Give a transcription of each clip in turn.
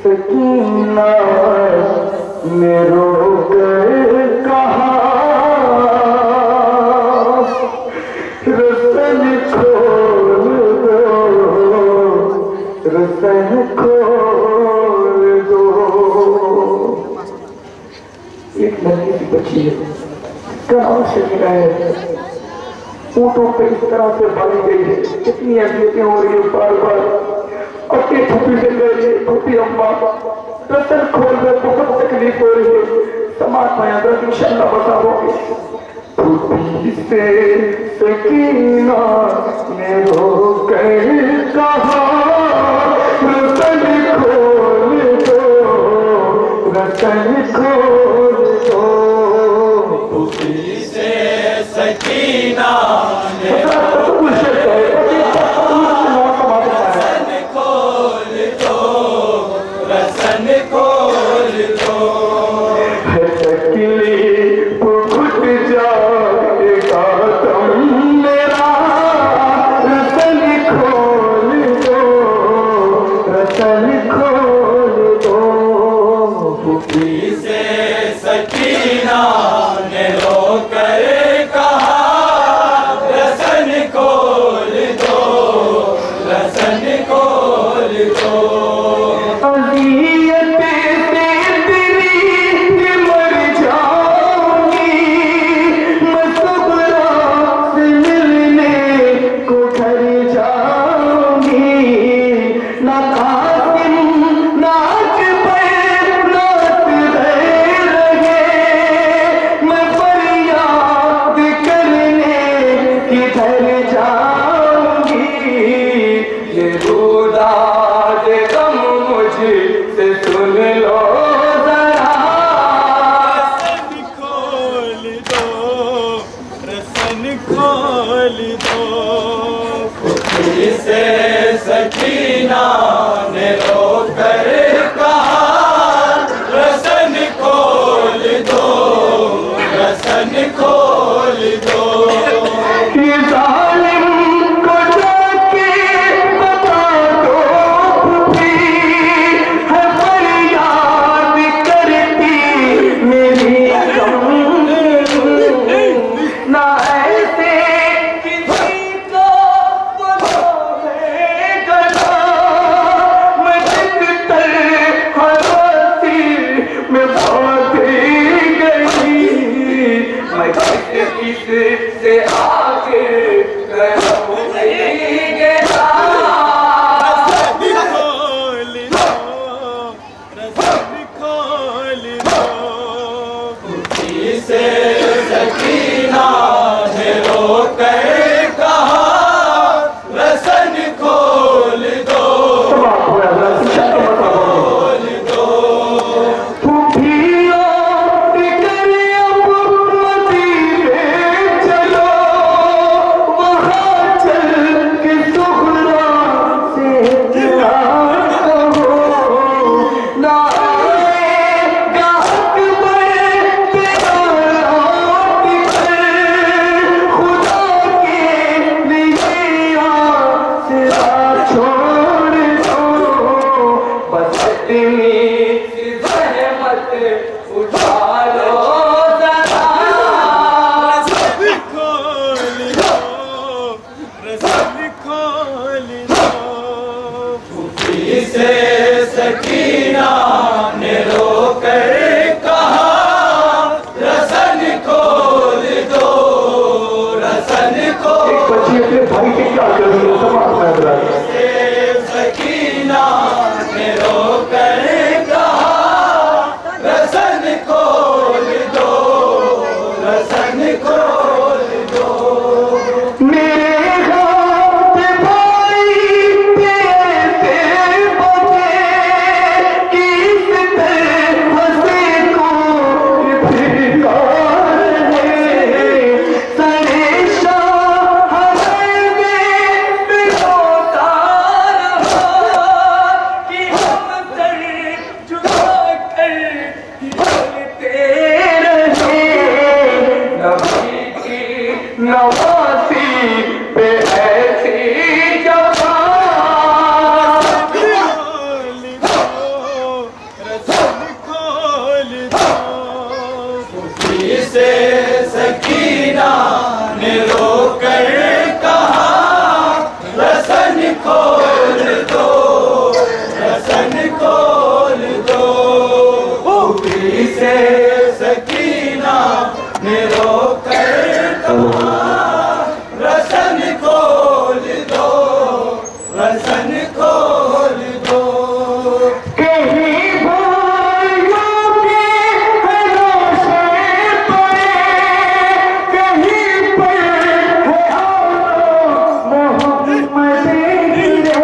सकीना मेरो कर कहा रसन खोल दो, रसन खोल दो। एक लड़की सी बच्ची है, गाँव से मिला है, ऊँटों पे इस तरह से बांधी गई है, कितनी अजियतें हो रही है बार बार। अपनी छुट्टी से गई छोटी अम्मा रसन खोल में बहुत तकलीफ हो रही है, समाज में अंदर इंशाल्लाह बताओगे। छुट्टी से सकीना ने रो कर कहा रसन खोल दो, रसन खोल दो। छुट्टी से सकीना ने सकीना ने रो कर कहा रसन खोल दो, रसन खोल दो। ये जालिम को जाके बता दो भी है फरियाद करती मेरी ना ऐसे किसी को से आके सकीना ने रो कर कहा रसन खोल दो, खोल दो। सकीना ने रो कर कहा रसन खोल दो, रसन खोल दो। बच्ची अपने भाई के क्या कर रही है समाज में। सकीना ने रो कर कहा रसन खोल खुशी से सकीना ने रोकर कहा रसन खोल दो, रसन खोल दो। खुशी से सकीना ने रोकर कहा रसन खोल दो, रसन खोल दो। कहीं भाइयों के भरोसे पड़े, कहीं पर है और मोहम्मद गिरे।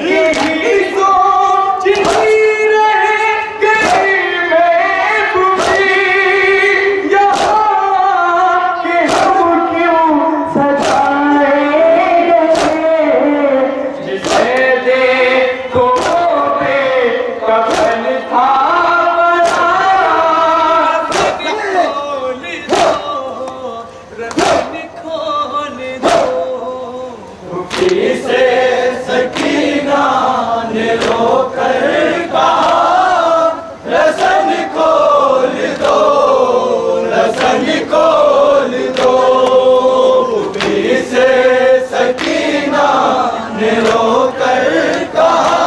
यही सोच ही रहे कहीं में खुशी, यहाँ के हम क्यों सताए गए। जिसे देखो कफन था बना, खुशी से सकीना ने रोकर कहा रसन खोल दो, रसन खोल दो। खुशी से सकीना ने रोकर कहा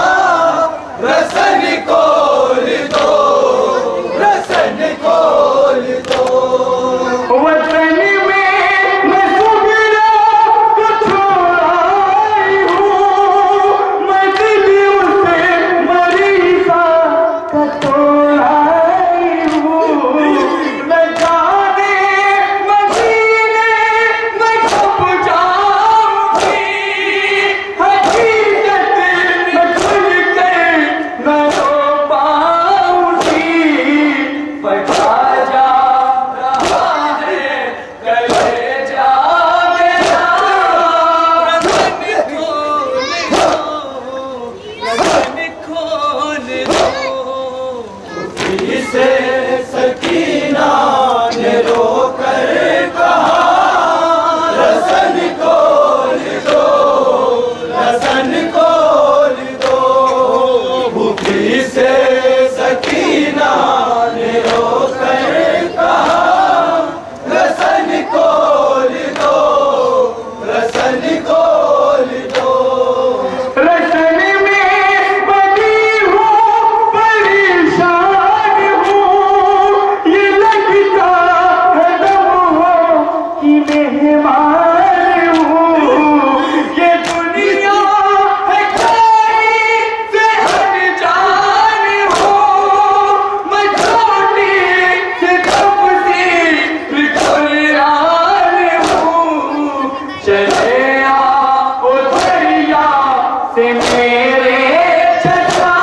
रसन खोल दो, रसन खोल दो। वतन में मैं सुगरा को छोड़ाई हूँ, मैं दिलियों से मरीजा का तोड़ाई हूँ। न जाने मदीने में कब जाऊंगी, हकीकत में खुल कर न रो पाऊंगी। पता जा रहा है कलेजा मेरा, खुशी से सकीना ने रोकर कहा रसन खोल दो, रसन खोल दो। खुशी से सकीना ने रोकर कहा रसन खोल दो, रसन खोल दो। रसन में बनी हूँ परेशान हूँ, ये लगता है दम हो कि मेहमान हूँ। ये दुनिया है खाई से अनजान हूँ, मैं छोटी से तपसी कुरान हूँ। चले आओ दरिया से मेरे चचा,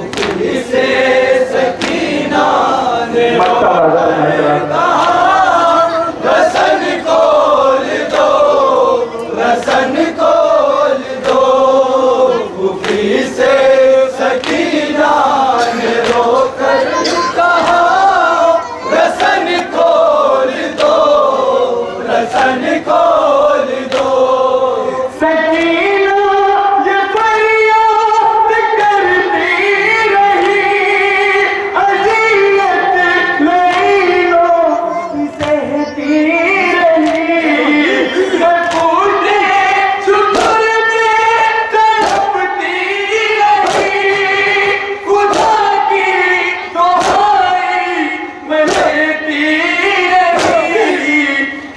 खुशी से सकीना ने मक्का बाजार में कहा रसन खोल दो, रसन खोल दो। खुशी से सकीना ने रोकर कहा रसन खोल दो, रसन खोल दो। सकीना ये फरियाद करती रही, अज़ियत लईलों की सहती रही। मैं पूछे शुक्र में तड़पती रही, खुदा की दुआएं मैं लेती रही।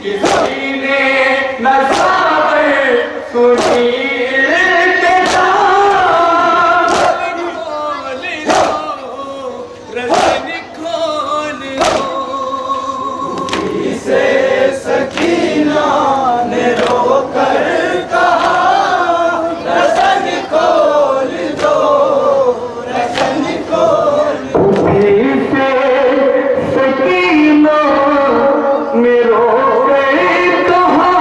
किसी ने न साबर सुनी खुशी से सकीना ने रोकर कहा रसन खोल दो, रसन खोल दो। से सकीना मेरो कहा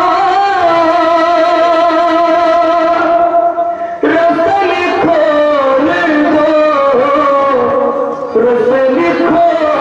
रसन खोल दो, रसन खोल